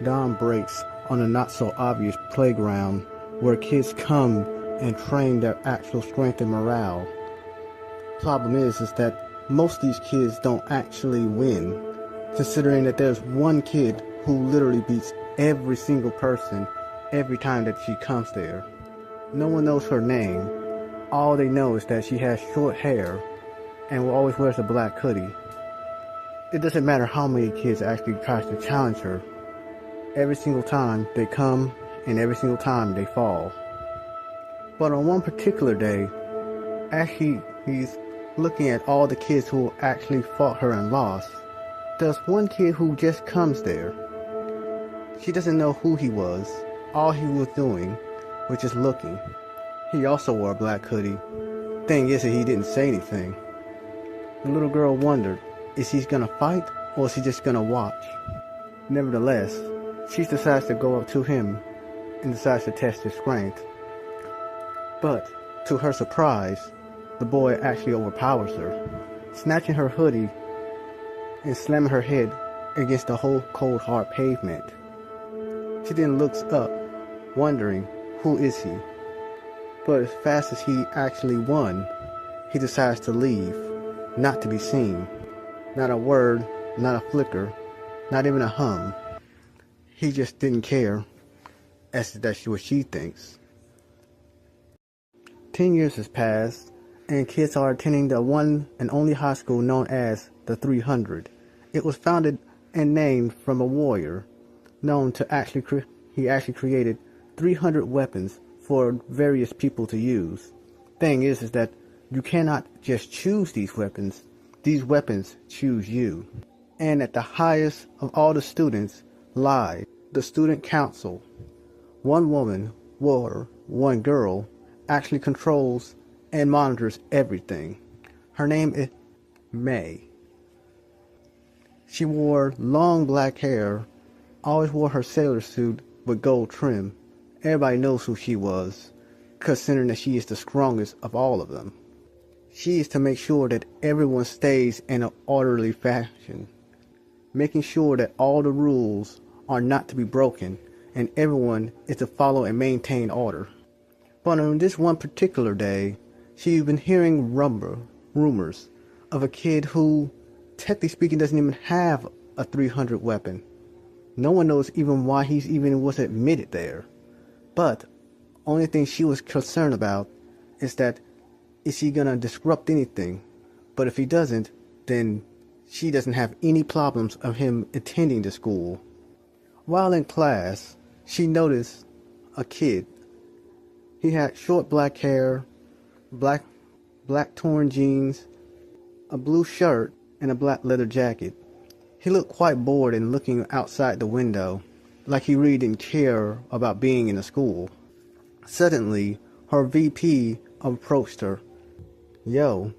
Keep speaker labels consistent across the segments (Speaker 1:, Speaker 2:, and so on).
Speaker 1: Dawn breaks on a not-so-obvious playground where kids come and train their actual strength and morale. Problem is that most of these kids don't actually win, considering that there's one kid who literally beats every single person every time that she comes there. No one knows her name. All they know is that she has short hair and always wears a black hoodie. It doesn't matter how many kids actually tries to challenge her. Every single time they come and every single time they fall. But on one particular day, actually he's looking at all the kids who actually fought her and lost. There's one kid who just comes there. She doesn't know who he was. All he was doing was just looking. He also wore a black hoodie. Thing is that he didn't say anything. The little girl wondered, is he gonna fight or is he just gonna watch? Nevertheless, she decides to go up to him and decides to test his strength. But, to her surprise, the boy actually overpowers her, snatching her hoodie and slamming her head against the whole cold hard pavement. She then looks up, wondering, who is he? But as fast as he actually won, he decides to leave, not to be seen. Not a word, not a flicker, not even a hum. He just didn't care, as that's what she thinks. 10 years has passed, and kids are attending the one and only high school known as the 300. It was founded and named from a warrior known to he actually created 300 weapons for various people to use. Thing is that you cannot just choose these weapons choose you. And at the highest of all the students lies the student council. One woman, or one girl, actually controls and monitors everything. Her name is May. She wore long black hair, always wore her sailor suit with gold trim. Everybody knows who she was, considering that she is the strongest of all of them. She is to make sure that everyone stays in an orderly fashion, making sure that all the rules are not to be broken and everyone is to follow and maintain order. But on this one particular day, she's been hearing rumors of a kid who, technically speaking, doesn't even have a 300 weapon. No one knows even why he even was admitted there. But only thing she was concerned about is that, is he gonna disrupt anything? But if he doesn't, then she doesn't have any problems of him attending the school. While in class, she noticed a kid. He had short black hair, black torn jeans, a blue shirt, and a black leather jacket. He looked quite bored and looking outside the window, like he really didn't care about being in the school. Suddenly, her VP approached her. "Yo,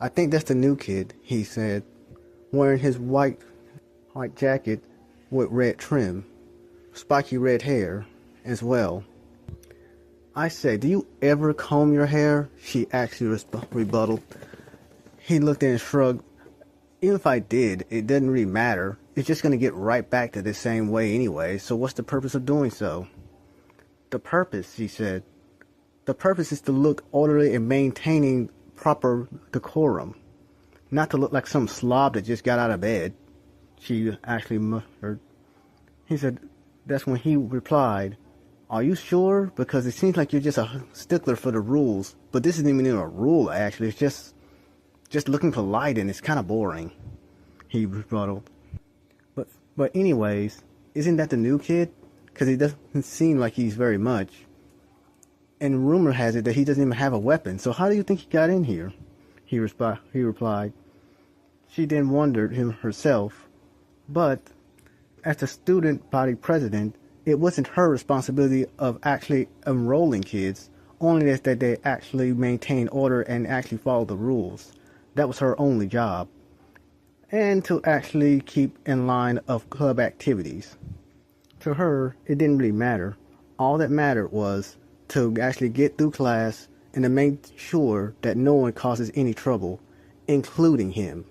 Speaker 1: I think that's the new kid," he said, wearing his white jacket with red trim, spiky red hair as well. "I say, do you ever comb your hair?" she actually rebutted. He looked and shrugged. "Even if I did, it doesn't really matter. It's just going to get right back to the same way anyway, so what's the purpose of doing so?" "The purpose," she said, "the purpose is to look orderly and maintaining proper decorum, not to look like some slob that just got out of bed," she actually muttered. He said, that's when he replied, "Are you sure? Because it seems like you're just a stickler for the rules, but this isn't even a rule actually, it's just looking polite and it's kind of boring," he rebutted. But anyways, isn't that the new kid? Because he doesn't seem like he's very much. And rumor has it that he doesn't even have a weapon, so how do you think he got in here? He replied. She then wondered him herself, but as the student body president, it wasn't her responsibility of actually enrolling kids, only that they actually maintain order and actually follow the rules. That was her only job. And to actually keep in line of club activities. To her, it didn't really matter. All that mattered was to actually get through class and to make sure that no one causes any trouble, including him,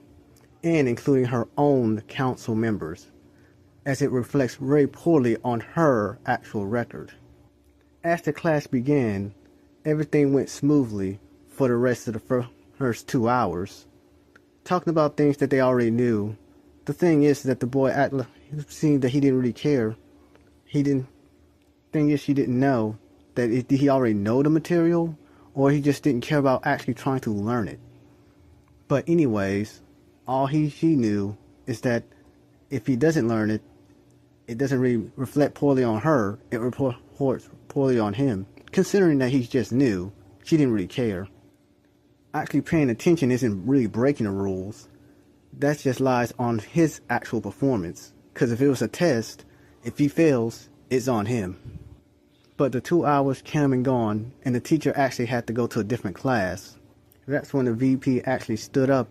Speaker 1: and including her own council members. as it reflects very poorly on her actual record. As the class began, everything went smoothly for the rest of the first 2 hours, talking about things that they already knew. The thing is that the boy seemed that he didn't really care. Thing is, she didn't know that did he already know the material, or he just didn't care about actually trying to learn it. But anyways, all she knew is that if he doesn't learn it, it doesn't really reflect poorly on her, it reports poorly on him. Considering that he's just new, she didn't really care. Actually paying attention isn't really breaking the rules. That just lies on his actual performance. Because if it was a test, if he fails, it's on him. But the 2 hours came and gone, and the teacher actually had to go to a different class. That's when the VP actually stood up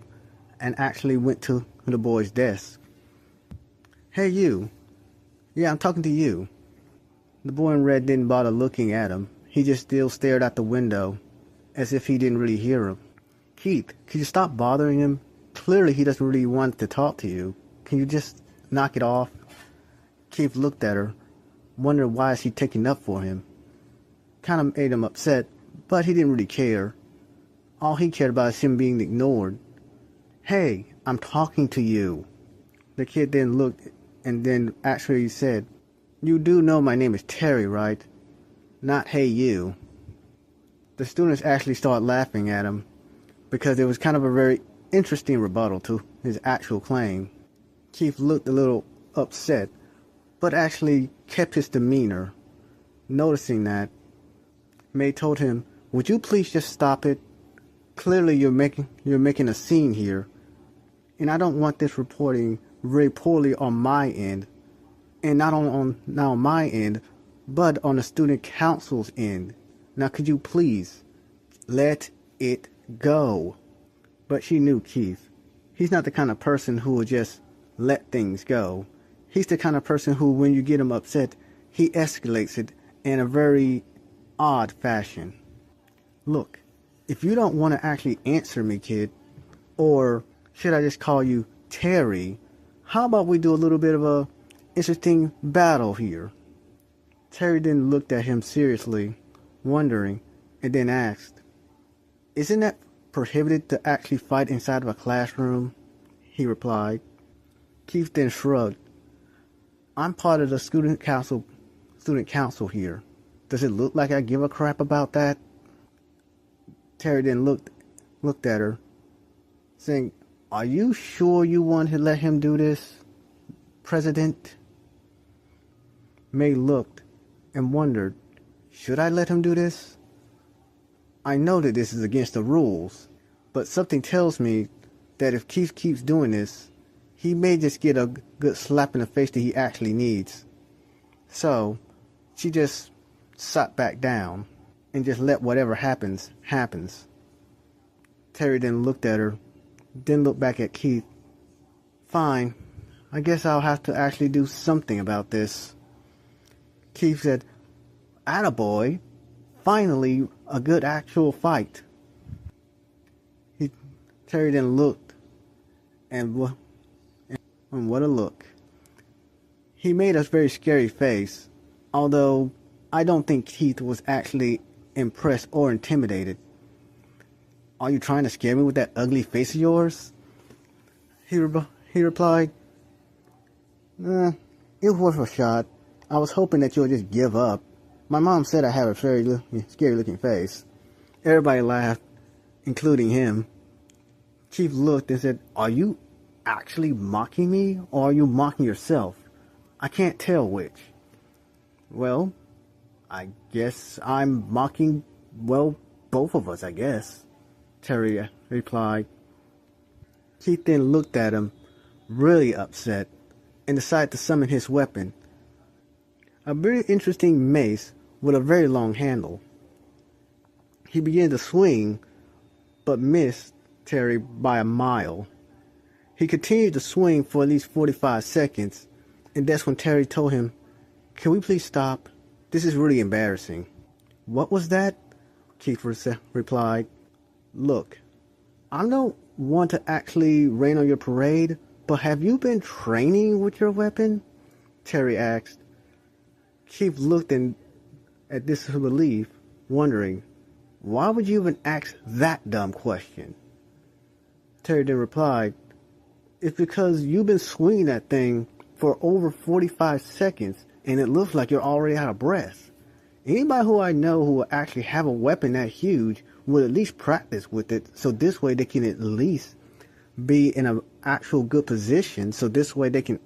Speaker 1: and actually went to the boy's desk. "Hey, you. Yeah, I'm talking to you." The boy in red didn't bother looking at him. He just still stared out the window, as if he didn't really hear him. "Keith, could you stop bothering him? Clearly he doesn't really want to talk to you. Can you just knock it off?" Keith looked at her, wondering why she taking up for him. Kind of made him upset, but he didn't really care. All he cared about is him being ignored. "Hey, I'm talking to you." The kid then looked and then actually said, "You do know my name is Terry, right? Not hey you." The students actually started laughing at him because it was kind of a very interesting rebuttal to his actual claim. Keith looked a little upset, but actually kept his demeanor. Noticing that, May told him, "Would you please just stop it? Clearly you're making a scene here, and I don't want this reporting very poorly on my end, and not on my end, but on the student council's end. Now could you please let it go?" But she knew Keith. He's not the kind of person who will just let things go. He's the kind of person who, when you get him upset, he escalates it in a very odd fashion. "Look, if you don't want to actually answer me, kid, or should I just call you Terry, how about we do a little bit of a interesting battle here?" Terry then looked at him seriously, wondering, and then asked, "Isn't that prohibited to actually fight inside of a classroom?" He replied. Keith then shrugged. "I'm part of the student council here. Does it look like I give a crap about that?" Terry then looked at her, saying, "Are you sure you want to let him do this, President?" May looked and wondered, should I let him do this? I know that this is against the rules, but something tells me that if Keith keeps doing this, he may just get a good slap in the face that he actually needs. So, she just sat back down and just let whatever happens. Terry then looked at her, then looked back at Keith. "Fine, I guess I'll have to actually do something about this." Keith said, "Attaboy, finally a good actual fight." Terry then looked, and what a look. He made a very scary face, although I don't think Keith was actually impressed or intimidated. "Are you trying to scare me with that ugly face of yours?" He replied, "It was worth a shot. I was hoping that you would just give up. My mom said I have a very scary looking face." Everybody laughed, including him. Keith looked and said, "Are you actually mocking me, or are you mocking yourself? I can't tell which." "Well, I guess I'm mocking, both of us, I guess," Terry replied. Keith then looked at him, really upset, and decided to summon his weapon. A very interesting mace with a very long handle. He began to swing, but missed Terry by a mile. He continued to swing for at least 45 seconds, and that's when Terry told him, "Can we please stop? This is really embarrassing." "What was that?" Keith replied. "Look, I don't want to actually rain on your parade, but have you been training with your weapon? Terry asked. Keith looked at this with relief, wondering, why would you even ask that dumb question? Terry then replied, it's because you've been swinging that thing for over 45 seconds and it looks like you're already out of breath. Anybody who I know who will actually have a weapon that huge would at least practice with it, so this way they can at least be in an actual good position, so this way they can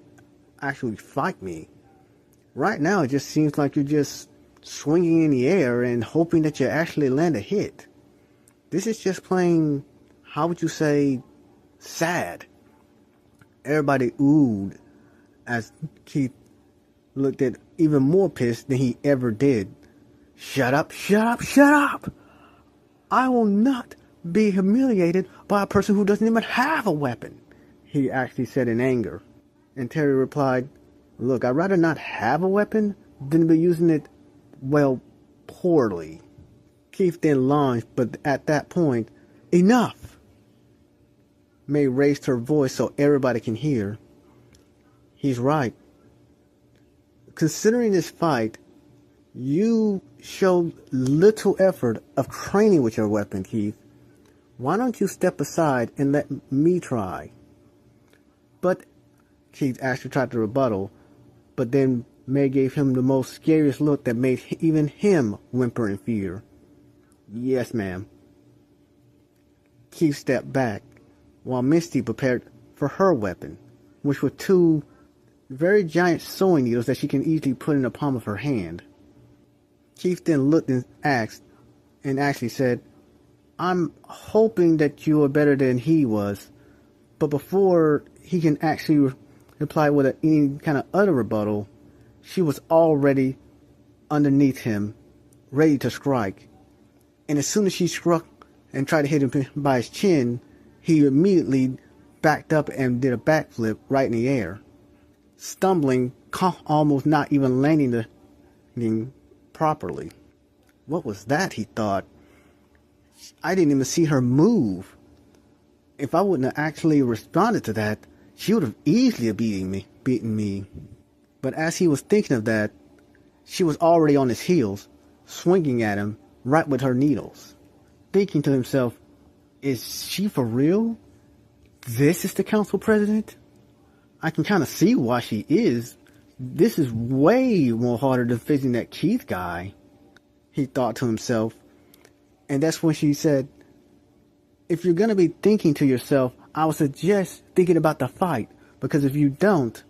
Speaker 1: actually fight me. Right now it just seems like you're just swinging in the air and hoping that you actually land a hit. This is just plain, how would you say, sad. Everybody oohed as Keith looked at even more pissed than he ever did. Shut up, shut up, shut up! I will not be humiliated by a person who doesn't even have a weapon, he actually said in anger. And Terry replied, look, I'd rather not have a weapon than be using it, well, poorly. Keith then lunged, but at that point, enough! May raised her voice so everybody can hear. He's right. Considering this fight, you showed little effort of training with your weapon, Keith. Why don't you step aside and let me try? But Keith actually tried to rebuttal, but then May gave him the most scariest look that made even him whimper in fear. Yes, ma'am. Keith stepped back, while Misty prepared for her weapon, which were two very giant sewing needles that she can easily put in the palm of her hand. Keith then looked and asked, and actually said, I'm hoping that you are better than he was. But before he can actually reply with any kind of other rebuttal, she was already underneath him, ready to strike. And as soon as she struck and tried to hit him by his chin, he immediately backed up and did a backflip right in the air, stumbling, almost not even landing the thing properly. What was that, he thought. I didn't even see her move. If I wouldn't have actually responded to that, she would have easily beaten me. But as he was thinking of that, she was already on his heels, swinging at him right with her needles. Thinking to himself, is she for real? This is the council president? I can kind of see why she is. This is way more harder than facing that Keith guy, he thought to himself. And that's when she said, if you're going to be thinking to yourself, I would suggest thinking about the fight, because if you don't,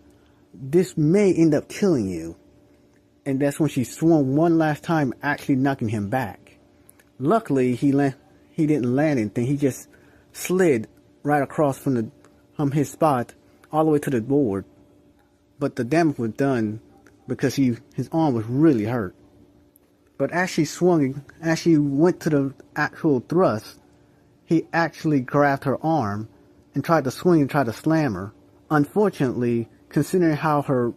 Speaker 1: this may end up killing you. And that's when she swung one last time, actually knocking him back. Luckily, he didn't land anything. He just slid right across from his spot all the way to the board. But the damage was done because his arm was really hurt. But as she went to the actual thrust, he actually grabbed her arm and tried to swing and tried to slam her. Unfortunately, considering how her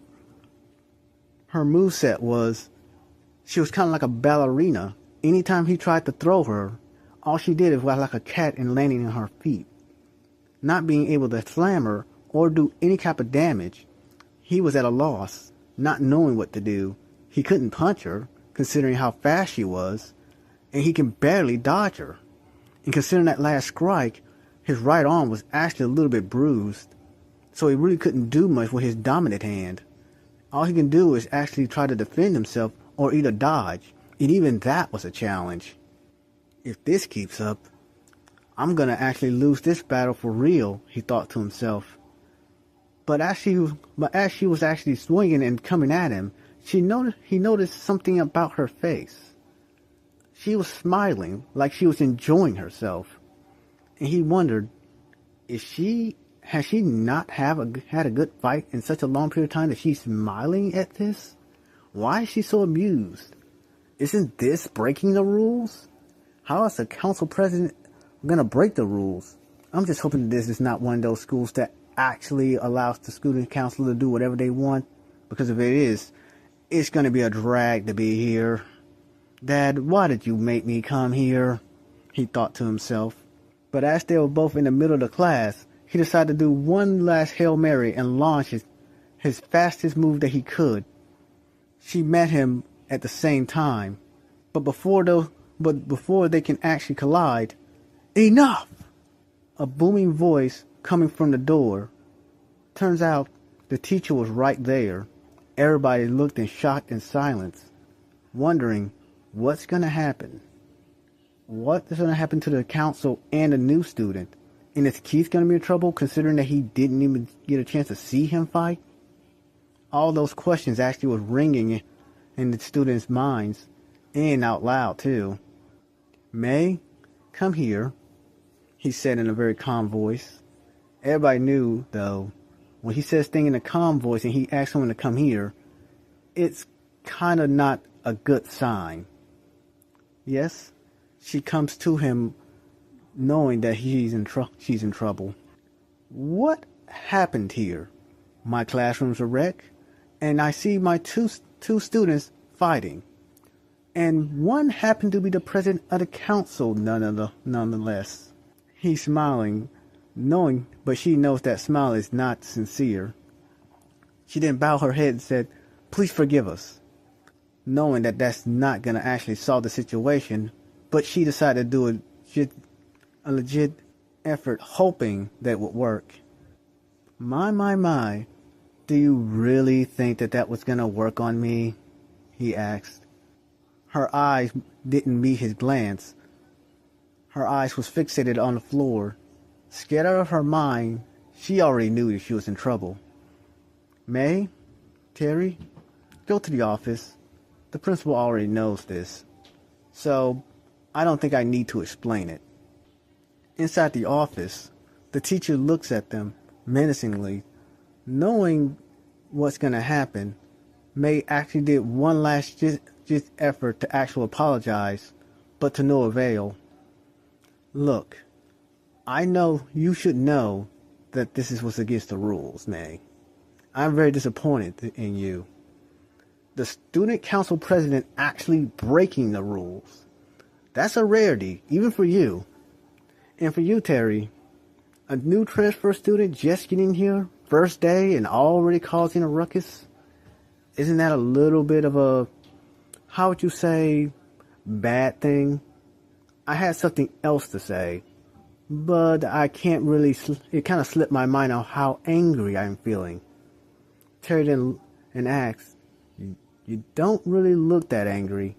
Speaker 1: moveset was, she was kind of like a ballerina. Anytime he tried to throw her, all she did was like a cat and landing on her feet. Not being able to slam her or do any type of damage, he was at a loss, not knowing what to do. He couldn't punch her, considering how fast she was, and he can barely dodge her. And considering that last strike, his right arm was actually a little bit bruised, so he really couldn't do much with his dominant hand. All he can do is actually try to defend himself or either dodge, and even that was a challenge. If this keeps up, I'm gonna actually lose this battle for real, he thought to himself. But as she was actually swinging and coming at him, he noticed something about her face. She was smiling like she was enjoying herself. And he wondered, has she not had a good fight in such a long period of time that she's smiling at this? Why is she so amused? Isn't this breaking the rules? How is the council president gonna break the rules? I'm just hoping this is not one of those schools that actually allows the student council to do whatever they want, because if it is, it's gonna be a drag to be here. Dad, why did you make me come here? He thought to himself. But as they were both in the middle of the class, he decided to do one last Hail Mary and launch his fastest move that he could. She met him at the same time, but before they can actually collide, enough! A booming voice coming from the door. Turns out the teacher was right there. Everybody looked in shock and silence, wondering what's going to happen. What is going to happen to the council and the new student? And is Keith going to be in trouble considering that he didn't even get a chance to see him fight? All those questions actually was ringing in the students' minds and out loud too. May, come here, he said in a very calm voice. Everybody knew, though, when he says things in a calm voice and he asks someone to come here, it's kind of not a good sign. Yes, she comes to him knowing that she's in trouble. What happened here? My classroom's a wreck, and I see my two students fighting. And one happened to be the president of the council, nonetheless. He's smiling, but she knows that smile is not sincere. She then bowed her head and said, "Please forgive us," knowing that that's not going to actually solve the situation, but she decided to do a legit effort, hoping that would work. My, do you really think that was going to work on me? He asked. Her eyes didn't meet his glance. Her eyes was fixated on the floor. Scared out of her mind, she already knew that she was in trouble. May, Terry, go to the office. The principal already knows this, so I don't think I need to explain it. Inside the office, the teacher looks at them menacingly. Knowing what's going to happen, May actually did one last just effort to actually apologize, but to no avail. Look, I know you should know that this was against the rules, May. I'm very disappointed in you. The student council president actually breaking the rules. That's a rarity, even for you. And for you, Terry, a new transfer student just getting here, first day, and already causing a ruckus. Isn't that a little bit of a, how would you say, bad thing? I had something else to say, but I can't really, it kind of slipped my mind on how angry I'm feeling. Terry then asked, you don't really look that angry.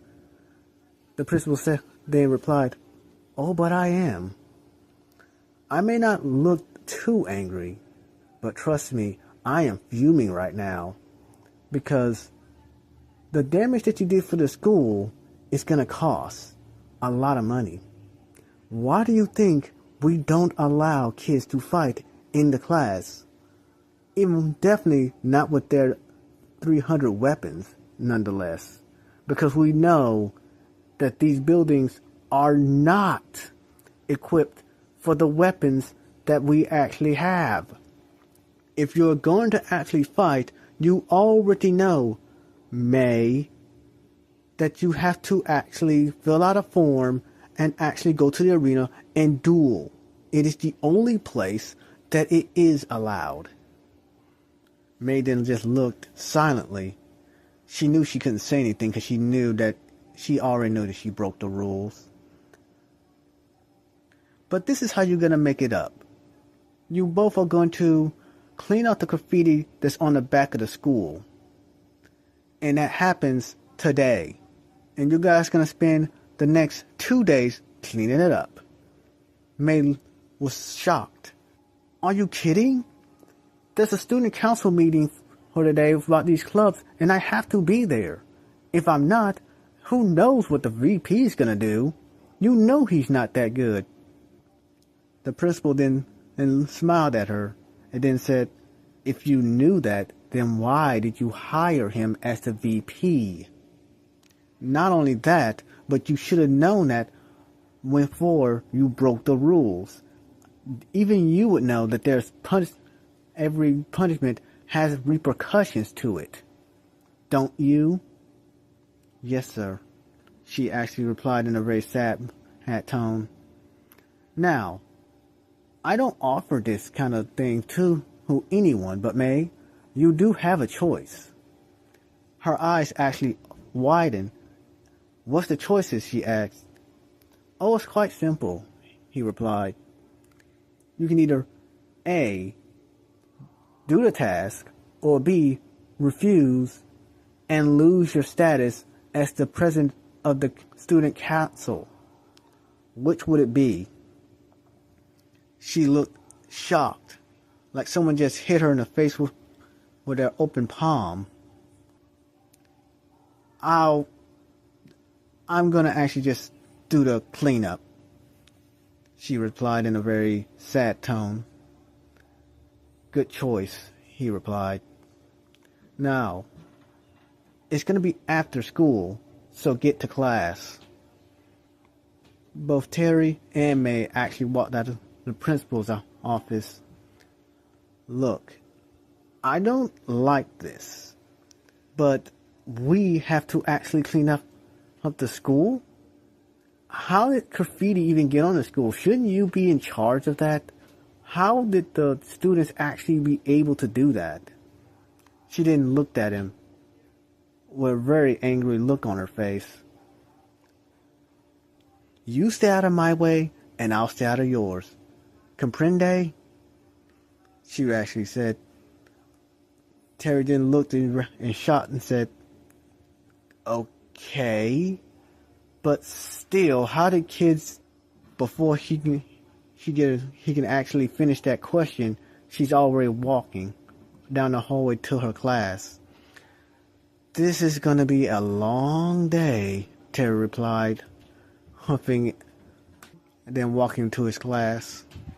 Speaker 1: The principal then replied, oh, but I am. I may not look too angry, but trust me, I am fuming right now because the damage that you did for the school is going to cost a lot of money. Why do you think we don't allow kids to fight in the class? Even definitely not with their 300 weapons, nonetheless, because we know that these buildings are not equipped for the weapons that we actually have. If you're going to actually fight, you already know, May, that you have to actually fill out a form and actually go to the arena and duel. It is the only place that it is allowed. May then just looked silently. She knew she couldn't say anything because she already knew that she broke the rules. But this is how you're going to make it up. You both are going to clean out the graffiti that's on the back of the school. And that happens today. And you guys are going to spend the next 2 days cleaning it up. May was shocked. Are you kidding? There's a student council meeting for today about these clubs, and I have to be there. If I'm not, who knows what the VP is going to do? You know he's not that good. The principal then smiled at her and then said, if you knew that, then why did you hire him as the VP? Not only that, but you should have known that before you broke the rules. Even you would know that every punishment has repercussions to it. Don't you? Yes, sir. She actually replied in a very sad tone. Now, I don't offer this kind of thing to anyone, but May, You do have a choice. Her eyes actually widened. What's the choices? She asked. Oh, it's quite simple, he replied. You can either A, do the task, or B, refuse and lose your status as the president of the student council. Which would it be? She looked shocked, like someone just hit her in the face with their open palm. I'm gonna actually just do the cleanup, she replied in a very sad tone. Good choice, he replied. Now, it's gonna be after school, so get to class. Both Terry and May actually walked out of the principal's office. Look, I don't like this, but we have to actually clean up the school? How did graffiti even get on the school? Shouldn't you be in charge of that? How did the students actually be able to do that? She then looked at him with a very angry look on her face. You stay out of my way, and I'll stay out of yours. Comprende? She actually said. Terry then looked in shock and said, okay, but still, how did kids, before he can actually finish that question, she's already walking down the hallway to her class. This is gonna be a long day, Terry replied, huffing and then walking to his class.